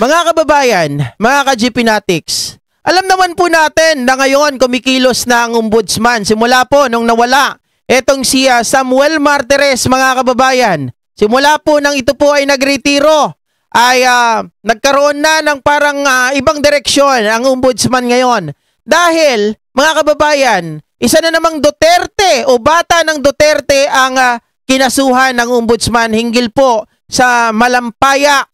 Mga kababayan, mga ka-GP Natics, alam naman po natin na ngayon kumikilos na ang ombudsman simula po nung nawala etong si Samuel Martires, mga kababayan. Simula po nang ito po ay nagretiro ay nagkaroon na ng parang ibang direksyon ang ombudsman ngayon. Dahil, mga kababayan, isa na namang Duterte o bata ng Duterte ang kinasuhan ng ombudsman hinggil po sa malampaya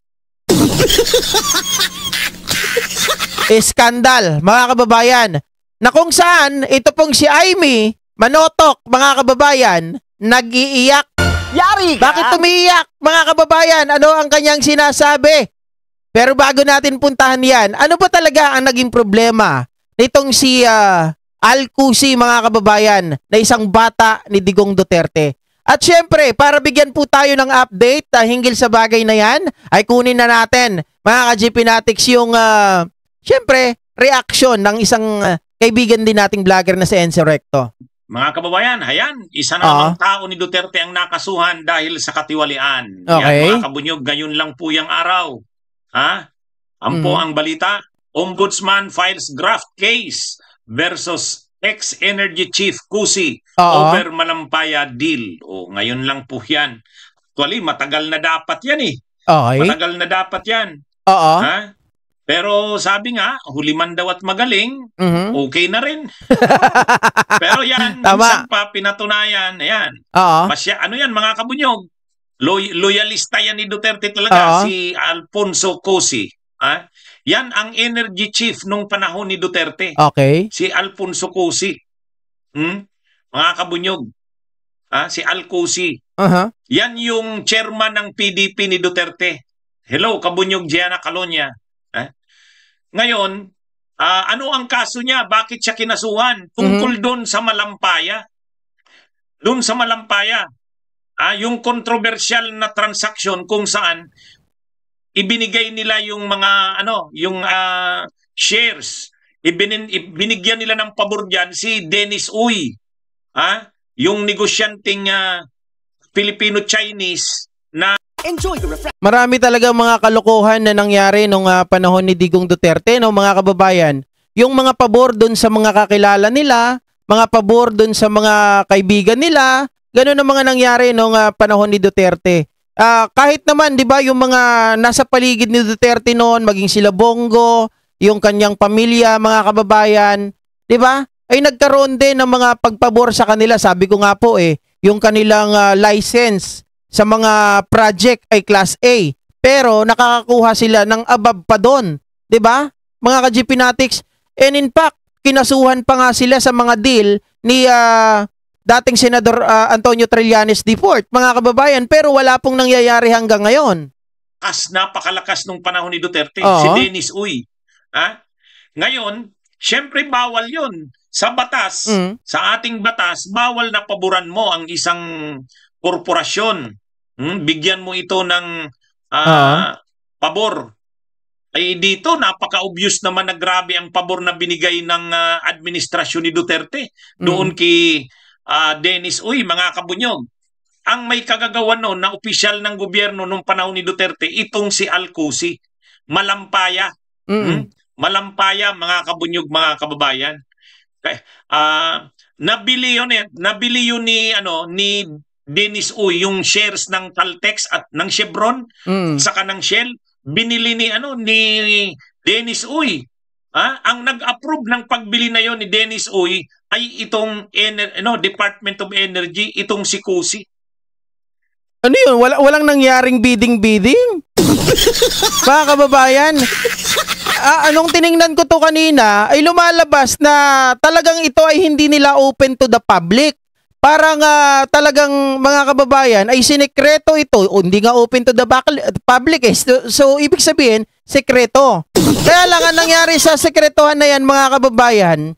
iskandal, mga kababayan, na kung saan ito pong si Amy Manotok, mga kababayan, nag-iiyak. Yari ka! Bakit umiiyak, mga kababayan? Ano ang kanyang sinasabi? Pero bago natin puntahan yan, ano ba talaga ang naging problema nitong si Alcusi, mga kababayan, na isang bata ni Digong Duterte? At syempre, para bigyan po tayo ng update hinggil sa bagay na yan, ay kunin na natin, mga ka-GP Natics, yung syempre, reaction ng isang kaibigan din nating vlogger na si Enzo Recto. Mga kababayan, ayan, isa na namang tao ni Duterte ang nakasuhan dahil sa katiwalian. Okay. Yan, mga kabunyog, ngayon lang po yung araw. Ha? Po ang balita, Ombudsman files graft case versus ex-energy chief Cusi over malampaya deal. O, ngayon lang po yan. Actually, matagal na dapat yan eh. Okay. Matagal na dapat yan. Ha? Pero sabi nga, huli man daw at magaling, okay na rin. Pero yan, minsan pa pinatunayan, ayan. Ano yan, mga kabunyog? Loyalista yan ni Duterte talaga, si Alfonso Cusi. Yan ang energy chief nung panahon ni Duterte. Okay. Si Alfonso Cusi. Mga kabunyog. Si Al Cusi. Yan yung chairman ng PDP ni Duterte. Hello, kabunyog Gianna Calonia. Ngayon, ano ang kaso niya? Bakit siya kinasuhan? Tungkol doon sa malampaya. Doon sa malampaya. Yung controversial na transaction kung saan ibinigay nila yung mga shares. Binigyan nila ng pabor diyan si Dennis Uy. Yung negosyanteng Filipino-Chinese na marami talaga mga kalokohan na nangyari nung panahon ni Digong Duterte, no, mga kababayan. Yung mga pabor doon sa mga kakilala nila, mga pabor doon sa mga kaibigan nila, gano'n ang mga nangyari nung panahon ni Duterte. Kahit naman, 'di ba, yung mga nasa paligid ni Duterte noon, maging sila Bongo, yung kanyang pamilya, mga kababayan, 'di ba? Ay nagkaroon din ng mga pagpabor sa kanila. Sabi ko nga po yung kanilang license sa mga project ay Class A. Pero nakakakuha sila ng above pa doon. 'Di ba? Mga ka-GP Natics. And in fact, kinasuhan pa nga sila sa mga deal ni dating Senador Antonio Trillanes IV, mga kababayan. Pero wala pong nangyayari hanggang ngayon. Napakalakas nung panahon ni Duterte. Si Dennis Uy. Ngayon, syempre bawal yun. Sa batas, sa ating batas, bawal na paboran mo ang isang korporasyon. Bigyan mo ito ng pabor. Ay dito, napaka-obvious naman na grabe ang pabor na binigay ng administrasyon ni Duterte doon kay Dennis Uy, mga kabunyog. Ang may kagagawan noon na opisyal ng gobyerno nung panahon ni Duterte, itong si Alcusi. Malampaya. Malampaya, mga kabunyog, mga kababayan. Nabili yun ni Dennis Uy yung shares ng Caltex at ng Chevron saka ng Shell. Binili ni Dennis Uy. Ang nag-approve ng pagbili na yon ni Dennis Uy ay itong Department of Energy, itong si Cusi. Ano yun? Walang nangyaring bidding-bidding? Mga kababayan, anong tiningnan ko to kanina ay lumalabas na talagang ito ay hindi nila open to the public. Parang talagang, mga kababayan, ay sinekreto ito. O, hindi nga open to the public So, ibig sabihin, sekreto. Kaya lang ang nangyari sa sekretohan na yan, mga kababayan,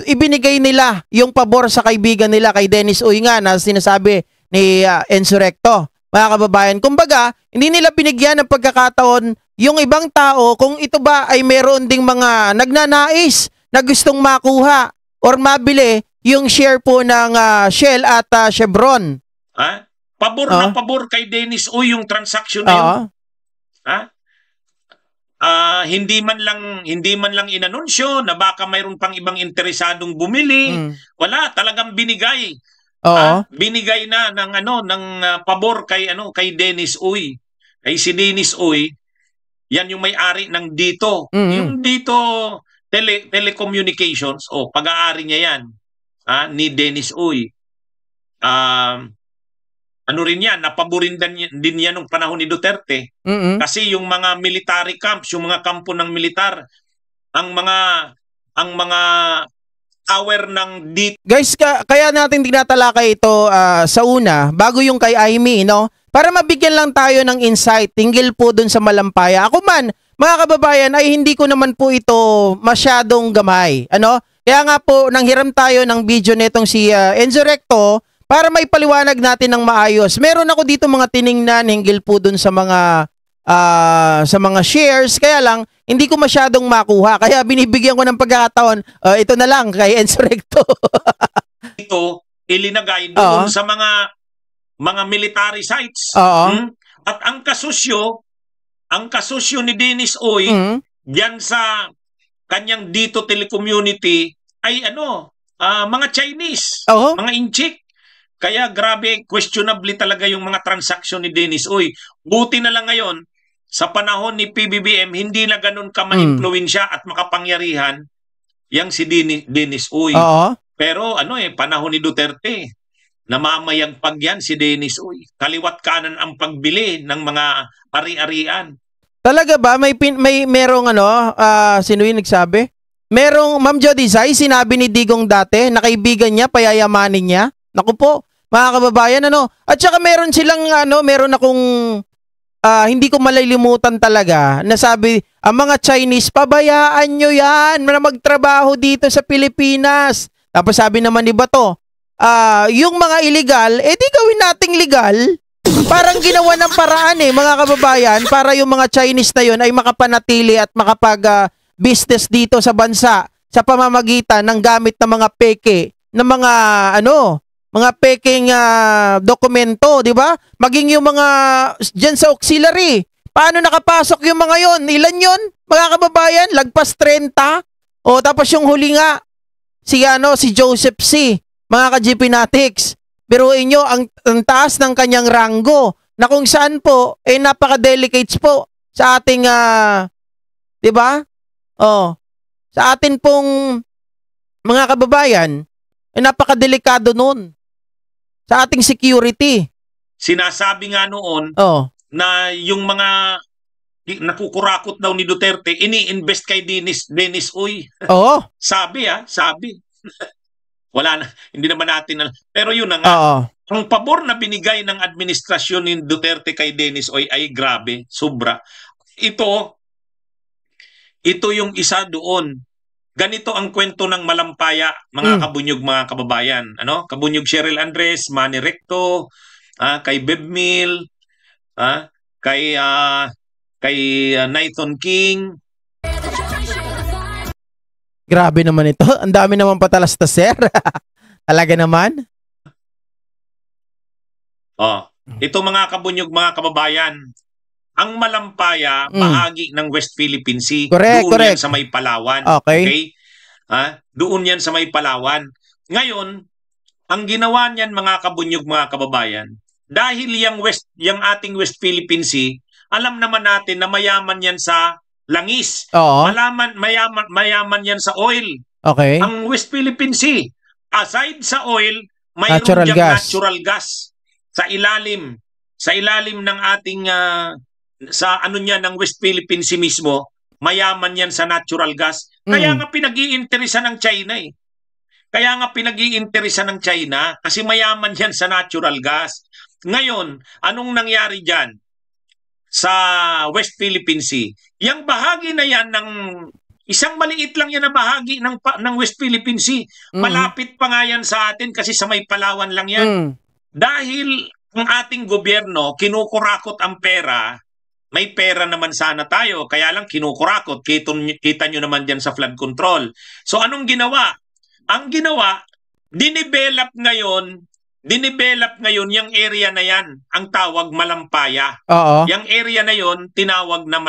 ibinigay nila yung pabor sa kaibigan nila kay Dennis Uy nga na sinasabi ni Enzo Recto. Mga kababayan, kumbaga, hindi nila binigyan ng pagkakataon yung ibang tao kung ito ba ay meron ding mga nagnanais na gustong makuha or mabili yung share po ng Shell at Chevron. Pabor na pabor kay Dennis Uy yung transaction na yun. hindi man lang inanunsyo na baka mayroon pang ibang interesadong bumili. Wala, talagang binigay. Binigay na ng pabor kay Dennis Uy. Ay si Dennis Uy, yan yung may-ari ng Dito. Yung Dito Telecommunications, pag-aari niya yan, ni Dennis Uy. Ano rin yan, napaborin din yan nung panahon ni Duterte. Kasi yung mga military camps, yung mga kampo ng militar, ang mga tower ng Dito. Guys, kaya natin tinatalakay ito sa una, bago yung kay Aimee, no? Para mabigyan lang tayo ng insight tingil po dun sa Malampaya. Ako man, mga kababayan, ay hindi ko naman po ito masyadong gamay. Ano? Kaya nga po, nanghiram tayo ng video nitong si Enzo Recto para may paliwanag natin ng maayos. Meron ako dito mga tiningnan hinggil po dun sa mga shares, kaya lang hindi ko masyadong makuha. Kaya binibigyan ko ng pagkakataon, ito na lang kay Enzo Recto. Ito ilinagay doon sa mga military sites. At ang kasusyo ni Dennis Uy diyan sa kanyang Dito Telecommunity ay mga Chinese, mga inchik. Kaya grabe, questionably talaga yung mga transaksyon ni Dennis Uy. Buti na lang ngayon, sa panahon ni PBBM, hindi na ganun ka ma-influensya at makapangyarihan yang si Dennis Uy. Pero panahon ni Duterte, namamayagpag yan si Dennis Uy. Kaliwat kanan ang pagbili ng mga ari-arian. Talaga ba? Merong sino yung nagsabi? Merong, Ma'am Jody Zay, sinabi ni Digong dati, na kaibigan niya, payayamanin niya. Naku po, mga kababayan, At saka meron silang, meron akong, hindi ko malilimutan talaga, na sabi, ang mga Chinese, pabayaan nyo yan, na magtrabaho dito sa Pilipinas. Tapos sabi naman ni Bato, yung mga illegal, di gawin nating legal. Parang ginawa ng paraan mga kababayan, para yung mga Chinese na yun ay makapanatili at makapag-business dito sa bansa sa pamamagitan ng gamit ng mga peke, ng mga peking dokumento, di ba? Maging yung mga dyan sa auxiliary. Paano nakapasok yung mga yon? Ilan yon? Mga kababayan, lagpas 30. Tapos yung huli nga, si Joseph C. Mga ka-GPnatics. Biruin nyo, ang taas ng kanyang ranggo na kung saan po, napaka-delicates po sa ating, di ba? Sa atin pong mga kababayan, napaka-delikado nun sa ating security. Sinasabi nga noon na yung mga nakukurakot daw ni Duterte, ini-invest kay Dennis Uy. Sabi. Wala na, hindi naman natin pero yun na nga. Ang pabor na binigay ng administrasyon ni Duterte kay Dennis Uy ay grabe, sobra. Ito yung isa doon. Ganito ang kwento ng Malampaya, mga kabunyog, mga kababayan. Kabunyog Cheryl Andres, Manny Recto, kay Bebmil, kay Nathan King. Grabe naman ito. Ang dami naman patalastas, sir. Talaga naman. Ito mga kabunyog, mga kababayan. Ang Malampaya, bahagi ng West Philippine Sea. Correct. Yan sa may Palawan. Okay? Doon yan sa may Palawan. Ngayon, ang ginawa niyan, mga kabunyog, mga kababayan, dahil yung ating West Philippine Sea, alam naman natin na mayaman yan sa langis. Mayaman yan sa oil. Okay. Ang West Philippine Sea, aside sa oil, mayroon diyang natural gas sa ilalim ng ating ng West Philippine Sea mismo. Mayaman yan sa natural gas. Kaya nga pinag-iinteresan ng China kasi mayaman yan sa natural gas. Ngayon, anong nangyari dyan sa West Philippine Sea? Yang bahagi na yan ng isang maliit lang yan na bahagi ng West Philippine Sea. Malapit pa nga yan sa atin kasi sa may Palawan lang yan. Dahil ang ating gobyerno kinukurakot ang pera, may pera naman sana tayo, kaya lang kinukurakot. Kita nyo naman dyan sa flood control. So anong ginawa? Ang ginawa, dinivelop ngayon yung area na yan, ang tawag Malampaya. Yung area na yon tinawag na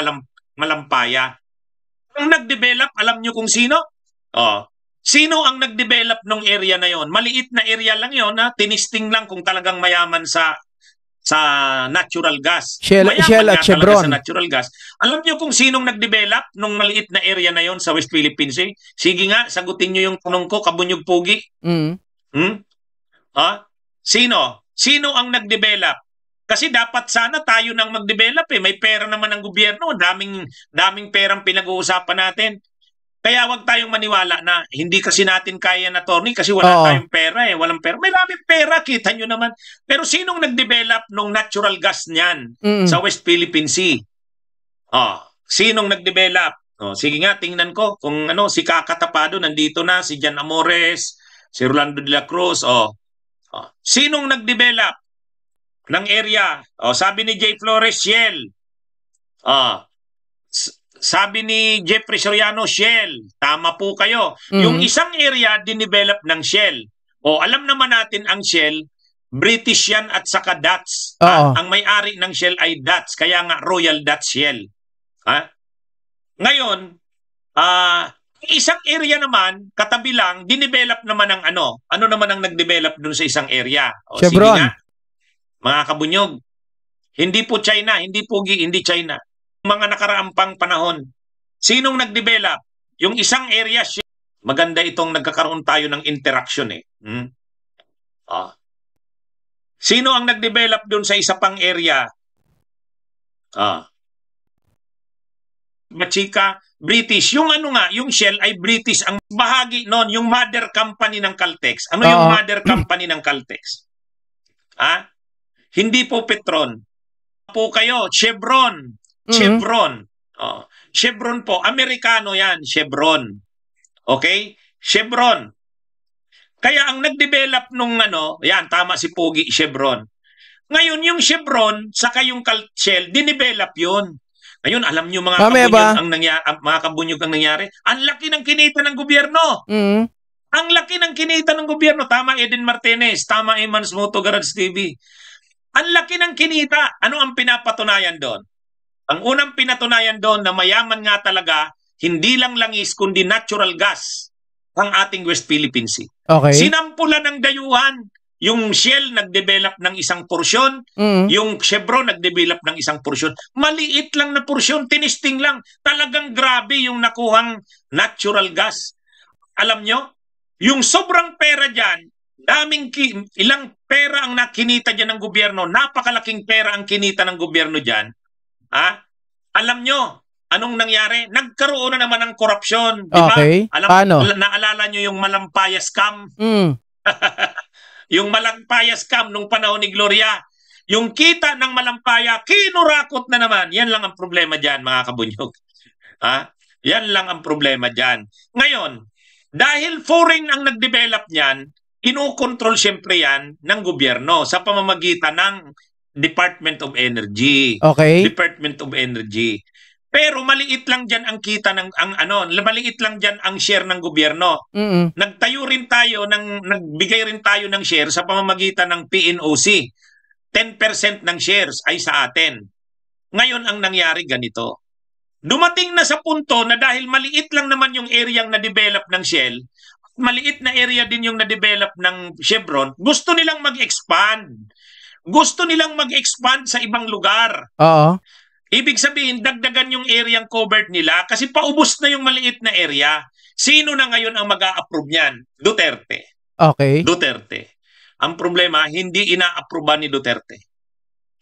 Malampaya. Ang nag-develop, alam nyo kung sino? Oh, sino ang nag-develop ng area na yon? Maliit na area lang yon, na tinisting lang kung talagang mayaman sa natural gas. Shell at Chevron. Sa natural gas. Alam niyo kung sinong nag-develop nung maliit na area na yon sa West Philippines? Eh? Sige nga, sagutin niyo yung tanong ko, Kabunyog Pugi. Sino? Sino ang nag-develop? Kasi dapat sana tayo nang mag-develop eh. May pera naman ng gobyerno. Daming perang pinag-uusapan natin. Kaya wag tayong maniwala na hindi kasi natin kaya na, attorney, kasi wala tayong pera eh. Walang pera. May maraming pera, kita nyo naman. Pero sinong nag-develop ng natural gas niyan sa West Philippine Sea? Sinong nag-develop? Sige nga, tingnan ko kung si Kaka Tapado nandito na, si Jan Amores, si Rolando de la Cruz. Sinong nag-develop ng area? Sabi ni Jay Flores, Shell. Sabi ni Jeffrey Soriano, Shell. Tama po kayo. Yung isang area, dinevelop ng Shell. Alam naman natin ang Shell, British yan at saka Dutch. Ang may-ari ng Shell ay Dutch. Kaya nga Royal Dutch Shell. Ngayon, isang area naman, katabi lang, dinevelop naman ng ano. Ano naman ang nag-develop dun sa isang area? Chevron. Sige nga, mga kabunyog. Hindi po China, hindi Pugi, hindi China. Mga nakaraang panahon. Sinong nag-develop? Yung isang area, maganda itong nagkakaroon tayo ng interaction eh. Sino ang nag-develop dun sa isa pang area? Machika, British. Yung yung Shell ay British. Ang bahagi noon, yung mother company ng Caltex. Ano yung mother company ng Caltex? Hindi po Petron. Po kayo, Chevron. Chevron. Chevron po, Amerikano yan, Chevron. Okay? Chevron. Kaya ang nag-develop nung yan, tama si Pugi, Chevron. Ngayon, yung Chevron, saka yung Shell, dinevelop yun. Ngayon, alam nyo mga kabunyog ang nangyari? Ang laki ng kinita ng gobyerno. Ang laki ng kinita ng gobyerno. Tama Eden Martinez, tama Emans Moto Garage TV. Ang laki ng kinita. Ano ang pinapatunayan doon? Ang unang pinatunayan doon na mayaman nga talaga, hindi lang langis kundi natural gas ang ating West Philippine Sea. Okay. Sinampulan ng dayuhan. Yung Shell nag-develop ng isang porsyon, yung Chevron nag-develop ng isang porsyon. Maliit lang na porsyon, tinisting lang. Talagang grabe yung nakuhang natural gas. Alam nyo, yung sobrang pera dyan, ilang pera ang nakinita dyan ng gobyerno, napakalaking pera ang kinita ng gobyerno dyan. Alam nyo, anong nangyari? Nagkaroon na naman ng korupsyon. Diba? Okay. Naalala nyo yung Malampaya scam? Yung Malampaya scam nung panahon ni Gloria. Yung kita ng Malampaya, kinurakot na naman. Yan lang ang problema dyan, mga kabunyog. Yan lang ang problema dyan. Ngayon, dahil foreign ang nag-develop niyan, kinukontrol siyempre yan ng gobyerno sa pamamagitan ng Department of Energy. Okay. Department of Energy. Pero maliit lang diyan ang kita ng maliit lang diyan ang share ng gobyerno. Nagbigay rin tayo ng share sa pamamagitan ng PNOC. 10% ng shares ay sa atin. Ngayon ang nangyari ganito. Dumating na sa punto na dahil maliit lang naman yung area na develop ng Shell, maliit na area din yung na-develop ng Chevron, gusto nilang mag-expand. Gusto nilang mag-expand sa ibang lugar. Ibig sabihin, dagdagan yung area covered nila kasi paubos na yung maliit na area. Sino na ngayon ang mag-a-approve niyan? Duterte. Okay. Duterte. Ang problema, hindi ina-approvean ni Duterte.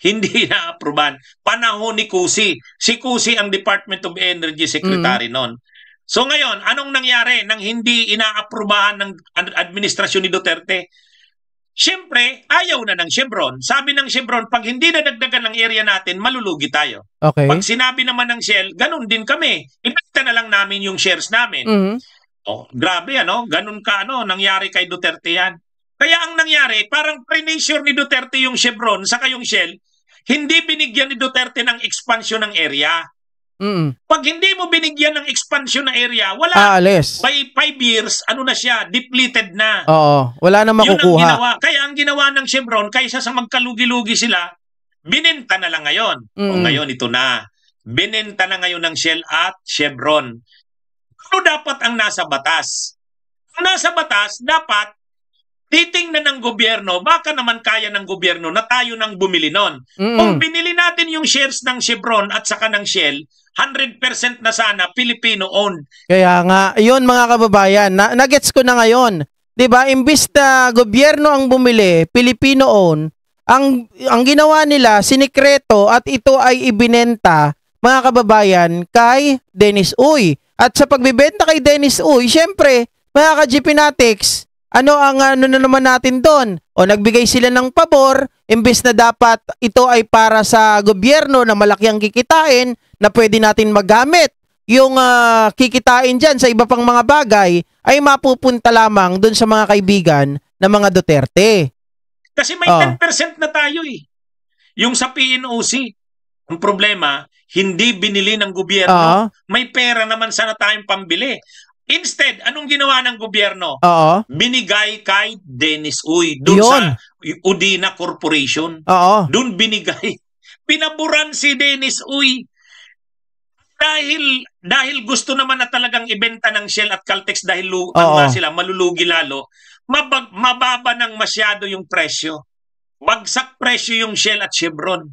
Hindi ina-approvean. Panahon ni Cusi. Si Cusi ang Department of Energy Secretary noon. So ngayon, anong nangyari nang hindi ina-approvean ng administrasyon ni Duterte? Siyempre, ayaw na ng Chevron. Sabi ng Chevron, pag hindi nadagdagan ng area natin, malulugi tayo. Okay. Pag sinabi naman ng Shell, ganun din kami. Ibigta na lang namin yung shares namin. Grabe, ganun ka, nangyari kay Duterte yan. Kaya ang nangyari, parang pre-nature ni Duterte yung Chevron, saka yung Shell, hindi binigyan ni Duterte ng expansion ng area. Pag hindi mo binigyan ng expansion na area, wala. By 5 years, na siya, depleted na. Wala na makukuha. Yun ang ginawa. Kaya ang ginawa ng Chevron, kaysa sa magkalugi-lugi sila, binenta na lang ngayon. Ngayon, ito na. binenta na ngayon ng Shell at Chevron. Ano dapat ang nasa batas? Ang nasa batas, dapat titingnan ng gobyerno, baka naman kaya ng gobyerno na tayo nang bumili nun. Kung binili natin yung shares ng Chevron at saka ng Shell, 100% na sana Filipino-owned. Kaya nga, yun mga kababayan, nagets ko na ngayon. 'Di ba? Imbis na gobyerno ang bumili, Filipino-owned, ang ginawa nila, sinikreto at ito ay ibinenta, mga kababayan, kay Dennis Uy. At sa pagbibenta kay Dennis Uy, syempre, mga ka-GP Natics, ano na naman natin doon? O nagbigay sila ng pabor, imbis na dapat ito ay para sa gobyerno na malaki ang kikitain, na pwede natin magamit. Yung kikitain dyan sa iba pang mga bagay ay mapupunta lamang doon sa mga kaibigan ng mga Duterte. Kasi may 10% na tayo eh. Yung sa PNOC, ang problema, hindi binili ng gobyerno. May pera naman sana tayong pambili. Instead, anong ginawa ng gobyerno? Binigay kay Dennis Uy doon sa Udina Corporation. Doon binigay. Pinaburan si Dennis Uy. Dahil gusto naman na talagang ibenta ng Shell at Caltex dahil sila malulugi lalo, mababa ng masyado yung presyo. Bagsak presyo yung Shell at Chevron.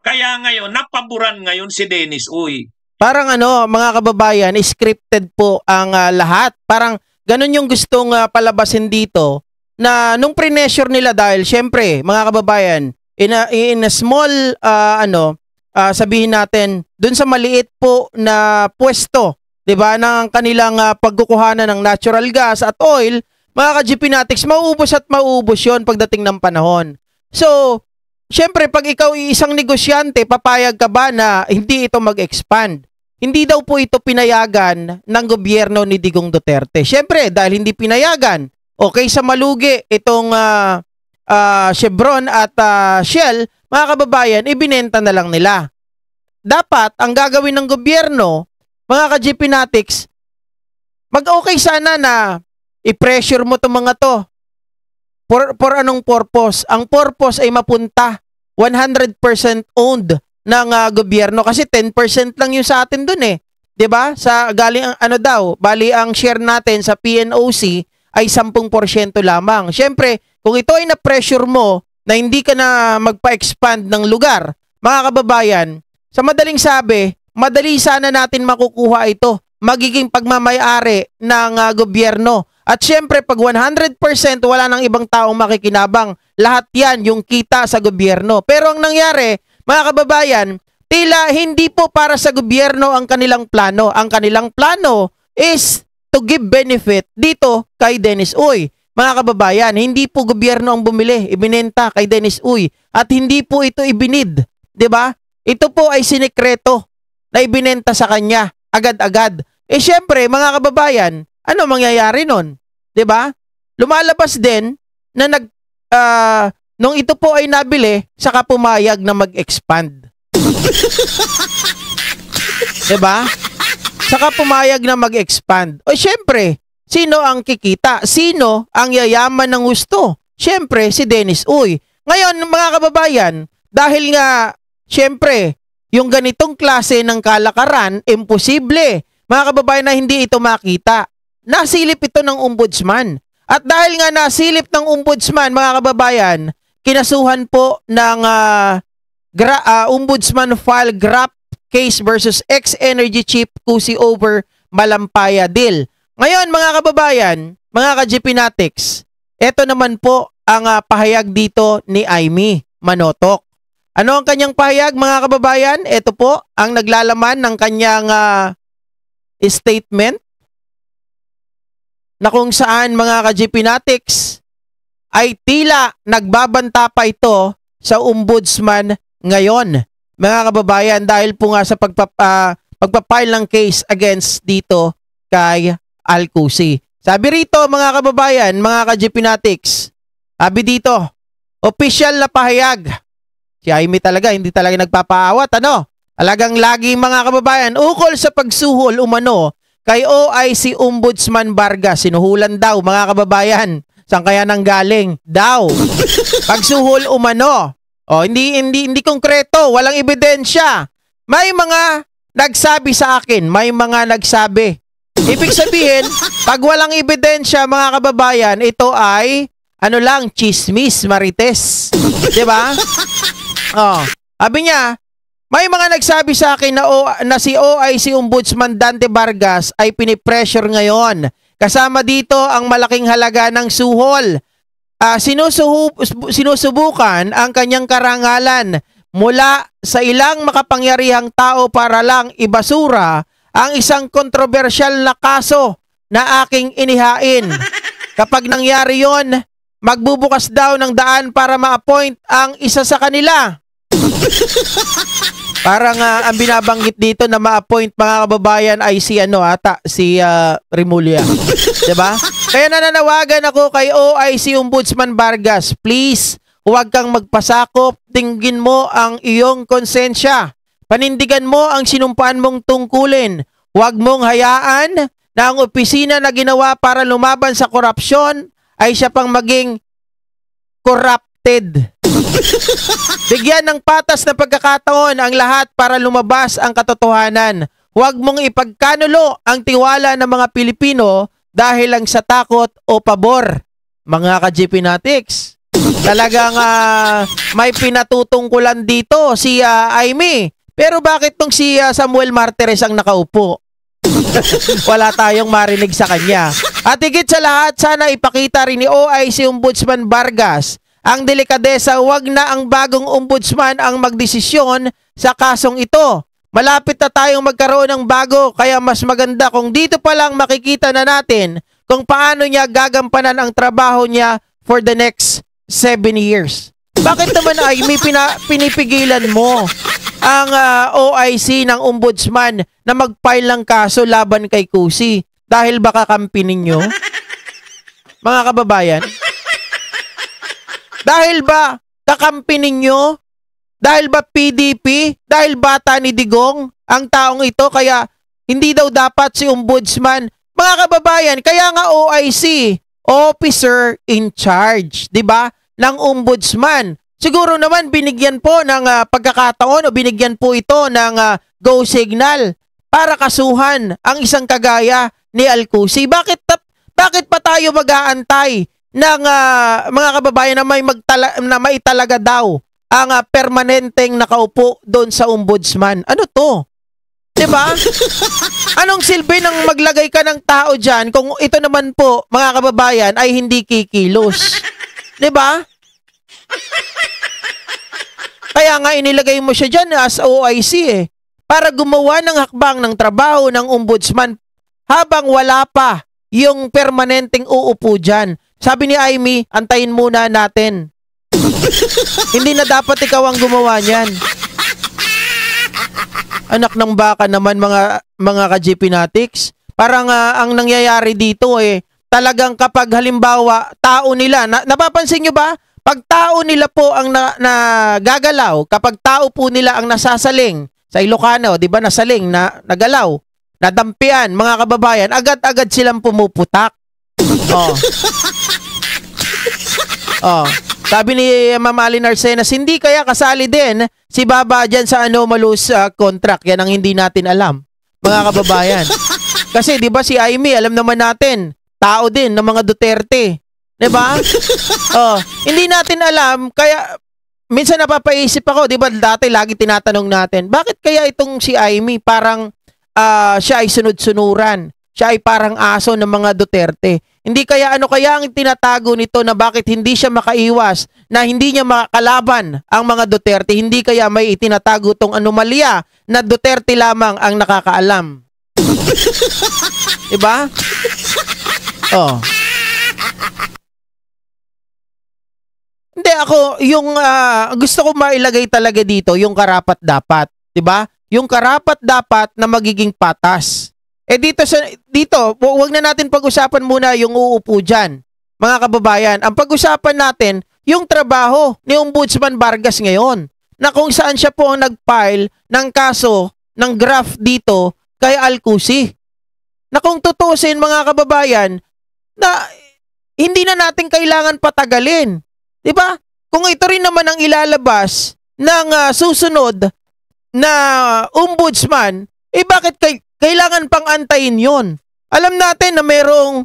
Kaya ngayon, napaburan ngayon si Dennis Uy. Parang mga kababayan, scripted po ang lahat. Parang ganun yung gustong palabasin dito na nung pre-measure nila dahil syempre, mga kababayan, in a small sabihin natin, dun sa maliit po na pwesto, 'di ba, ng kanilang pagkukuhanan ng natural gas at oil, mga ka-GP Natics, mauubos at mauubos 'yon pagdating ng panahon. So, syempre pag ikaw isang negosyante, papayag ka ba na hindi ito mag-expand? Hindi daw po ito pinayagan ng gobyerno ni Digong Duterte. Syempre, dahil hindi pinayagan, okay sa malugi itong Chevron at Shell, mga kababayan, ibinenta na lang nila. Dapat, ang gagawin ng gobyerno, mga ka-GP Natics, mag-okay sana na i-pressure mo itong mga to. For anong purpose? Ang purpose ay mapunta 100% owned ng gobyerno kasi 10% lang yung sa atin dun eh. 'Di ba? Sa galing bali ang share natin sa PNOC ay 10% lamang. Syempre, kung ito ay na-pressure mo na hindi ka na magpa-expand ng lugar, mga kababayan, sa madaling sabi, madali sana natin makukuha ito. Magiging pagmamayari ng gobyerno. At syempre, pag 100% wala nang ibang taong makikinabang, lahat yan yung kita sa gobyerno. Pero ang nangyari, mga kababayan, tila hindi po para sa gobyerno ang kanilang plano. Ang kanilang plano is to give benefit dito kay Dennis Uy. Mga kababayan, hindi po gobyerno ang bumili, ibinenta kay Dennis Uy. At hindi po ito ibinid, 'di ba? Ito po ay sinikreto na ibinenta sa kanya agad-agad. Eh syempre, mga kababayan, ano mangyayari nun? 'Di ba? Lumalabas din na nung ito po ay nabili, saka pumayag na mag-expand. 'Di ba? Saka pumayag na mag-expand. O syempre, sino ang kikita? Sino ang yayaman ng gusto? Syempre, si Dennis Uy. Ngayon, mga kababayan, dahil nga, syempre, yung ganitong klase ng kalakaran, imposible. Mga kababayan na hindi ito makita. Nasilip ito ng ombudsman. At dahil nga nasilip ng ombudsman, mga kababayan, kinasuhan po ng ombudsman file GRAP case versus ex-energy chief Cusi over Malampaya deal. Ngayon, mga kababayan, mga ka-GP Natics, ito naman po ang pahayag dito ni Aimee Manotoc. Ano ang kanyang pahayag, mga kababayan? Ito po ang naglalaman ng kanyang statement na kung saan, mga ka-GP Natics, ay tila nagbabanta pa ito sa ombudsman ngayon, mga kababayan, dahil po nga sa pagpapile ng case against dito kay Al-Cusi. Sabi rito, mga kababayan, mga ka-GP Natics, sabi dito, official na pahayag. Si Aimee talaga, hindi talaga nagpapaawat, Talagang lagi, mga kababayan, ukol sa pagsuhol umano kay OIC Ombudsman Vargas. Sinuhulan daw, mga kababayan. Saan kaya nanggaling? Daw. Pagsuhol umano. Hindi konkreto, walang ebidensya. may mga nagsabi sa akin, may mga nagsabi. Ibig sabihin, pag walang ebidensya mga kababayan, ito ay ano lang, chismis, marites. 'Di ba? Oh, sabi niya, may mga nagsabi sa akin na si OIC Ombudsman Dante Vargas ay pinipressure ngayon. Kasama dito ang malaking halaga ng suhol. Sinusubukan ang kanyang karangalan mula sa ilang makapangyarihang tao para lang ibasura ang isang kontrobersyal na kaso na aking inihain. Kapag nangyari yon, magbubukas daw ng daan para ma-appoint ang isa sa kanila. Parang ang binabanggit dito na ma-appoint mga kababayan ay si Remulla. 'Di ba? Kaya nananawagan ako kay OIC Ombudsman Vargas, please, huwag kang magpasakop, tinggin mo ang iyong konsensya. Panindigan mo ang sinumpaan mong tungkulin. Huwag mong hayaan na ang opisina na ginawa para lumaban sa korupsyon ay siya pang maging corrupted. Bigyan ng patas na pagkakataon ang lahat para lumabas ang katotohanan. Huwag mong ipagkanulo ang tiwala ng mga Pilipino dahil lang sa takot o pabor. Mga ka-GP Natics, talagang may pinatutungkulan dito si Aimee. Pero bakit tong si Samuel Martires ang nakaupo? Wala tayong marinig sa kanya. At higit sa lahat, sana ipakita rin ni OIC Ombudsman Vargas ang delikadesa. Huwag na ang bagong ombudsman ang magdesisyon sa kasong ito. Malapit na tayong magkaroon ng bago, kaya mas maganda kung dito pa lang makikita na natin kung paano niya gagampanan ang trabaho niya for the next 7 years. Bakit naman ay may pinipigilan mo ang OIC ng ombudsman na mag-file ng kaso laban kay Cusi dahil baka kampi ninyo? Mga kababayan, dahil ba kakampi ninyo? Dahil ba PDP? Dahil bata ni Digong ang taong ito kaya hindi daw dapat si ombudsman? Mga kababayan, kaya nga OIC, officer in charge, 'di ba? Ng ombudsman. Siguro naman binigyan po ng pagkakataon o binigyan po ito ng go signal para kasuhan ang isang kagaya ni Alcusi. Bakit pa tayo mag-aantay ng mga kababayan na may talaga daw ang permanenteng nakaupo doon sa ombudsman? Ano to? 'Di ba? Anong silbi ng maglagay ka ng tao diyan kung ito naman po, mga kababayan, ay hindi kikilos? 'Di ba? Kaya nga inilagay mo siya diyan as OIC para gumawa ng hakbang ng trabaho ng ombudsman habang wala pa yung permanenteng uupo diyan. Sabi ni Aimee, antayin muna natin. Hindi na dapat ikaw ang gumawa niyan. Anak ng baka naman mga ka-GP Natics. Parang ang nangyayari dito talagang kapag halimbawa tao nila, napapansin nyo ba? Pag tao nila po ang nagagalaw, kapag tao po nila ang nasasaling sa Ilocano, 'di ba, nasaling, nagalaw, nadampian, mga kababayan, agad-agad silang pumuputak. Sabi ni Ma'am Alin Arsenas, hindi kaya kasali din si Baba dyan sa anomalous contract? Yan ang hindi natin alam, mga kababayan. Kasi 'di ba si Aimee, alam naman natin, tao din ng mga Duterte. 'Di ba? Hindi natin alam, kaya minsan napapaisip ako, 'di ba, dati lagi tinatanong natin, bakit kaya itong si Aimee parang siya ay sunod-sunuran? Siya ay parang aso ng mga Duterte. Hindi kaya ano kaya ang tinatago nito na bakit hindi siya makaiwas na hindi niya makalaban ang mga Duterte? Hindi kaya may itinatago tong anomalya na Duterte lamang ang nakakaalam? 'Di ba? Hindi, ako yung gusto ko mailagay talaga dito yung karapat-dapat, 'di ba? Yung karapat-dapat na magiging patas. Dito, wag na natin pag-usapan muna yung uupo diyan, mga kababayan. Ang pag-usapan natin yung trabaho ni Ombudsman Vargas ngayon, na kung saan siya po ang nag-file ng kaso ng graft dito kay Alcusi. Na kung tutusin, mga kababayan, na hindi na natin kailangan patagalin. 'Di ba? Kung ito rin naman ang ilalabas ng susunod na ombudsman, bakit kailangan pang antayin yon? Alam natin na mayroong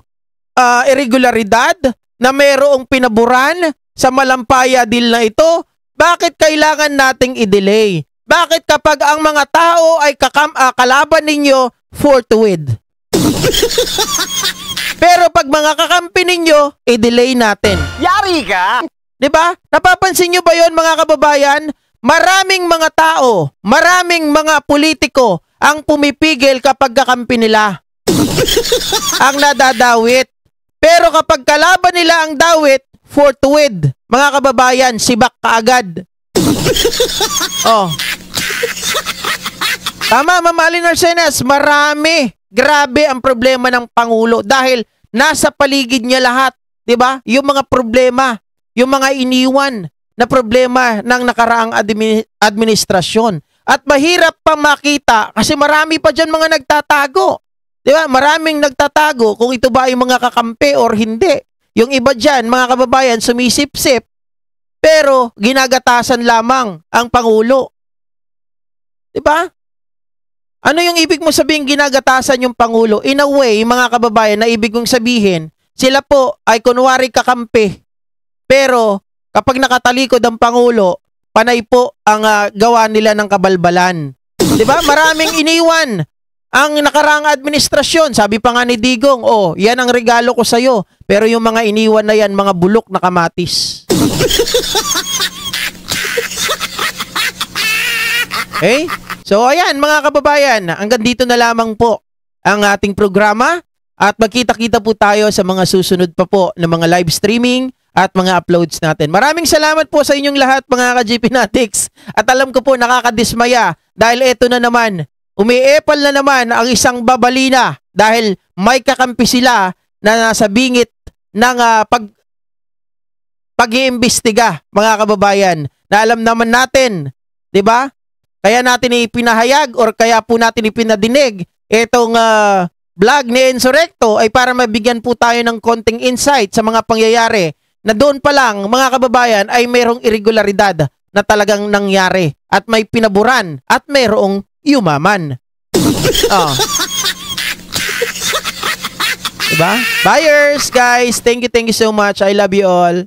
irregularidad, na mayroong pinaburan sa Malampaya deal na ito. Bakit kailangan nating i-delay? Bakit kapag ang mga tao ay kalaban ninyo, forthwith? Pero pag mga kakampi ninyo, i-delay natin. Yari ka! Diba? Napapansin nyo ba yon mga kababayan? Maraming mga tao, maraming mga politiko ang pumipigil kapag kakampi nila. Ang nadadawit. Pero kapag kalaban nila ang dawit, forthwith. Mga kababayan, sibak kaagad. Oh. Tama, Ma'am Alin Arsenas, marami. Grabe ang problema ng Pangulo dahil nasa paligid niya lahat. Diba? Yung mga problema, yung mga iniwan na problema ng nakaraang administrasyon. At mahirap pa makita kasi marami pa dyan mga nagtatago. Diba? Maraming nagtatago kung ito ba ay mga kakampi or hindi. Yung iba dyan, mga kababayan, sumisip-sip, pero ginagatasan lamang ang Pangulo. Diba? Ano yung ibig mo sabihin ginagatasan yung Pangulo? In a way, mga kababayan, na ibig kong sabihin, sila po ay kunwari kakampi. Pero kapag nakatalikod ang Pangulo, panay po ang gawa nila ng kabalbalan. Diba? Maraming iniwan ang nakaraang administrasyon. Sabi pa nga ni Digong, oh, yan ang regalo ko sa'yo. Pero yung mga iniwan na yan, mga bulok na kamatis. Okay? So, ayan, mga kababayan, hanggang dito na lamang po ang ating programa. At magkita-kita po tayo sa mga susunod pa po na mga live streaming at mga uploads natin. Maraming salamat po sa inyong lahat, mga ka-GP Natics. At alam ko po, nakakadismaya dahil eto na naman, umiepal na naman ang isang babalina dahil may kakampi sila na nasa bingit ng pag-iimbestiga, mga kababayan, na alam naman natin, di ba? Kaya natin ipinahayag or kaya po natin ipinadinig itong vlog ni Insurrecto ay para mabigyan po tayo ng konting insight sa mga pangyayari na doon pa lang, mga kababayan, ay mayroong irregularidad na talagang nangyari at may pinaburan at mayroong yumaman. Oh. Diba? Buyers, guys, thank you so much. I love you all.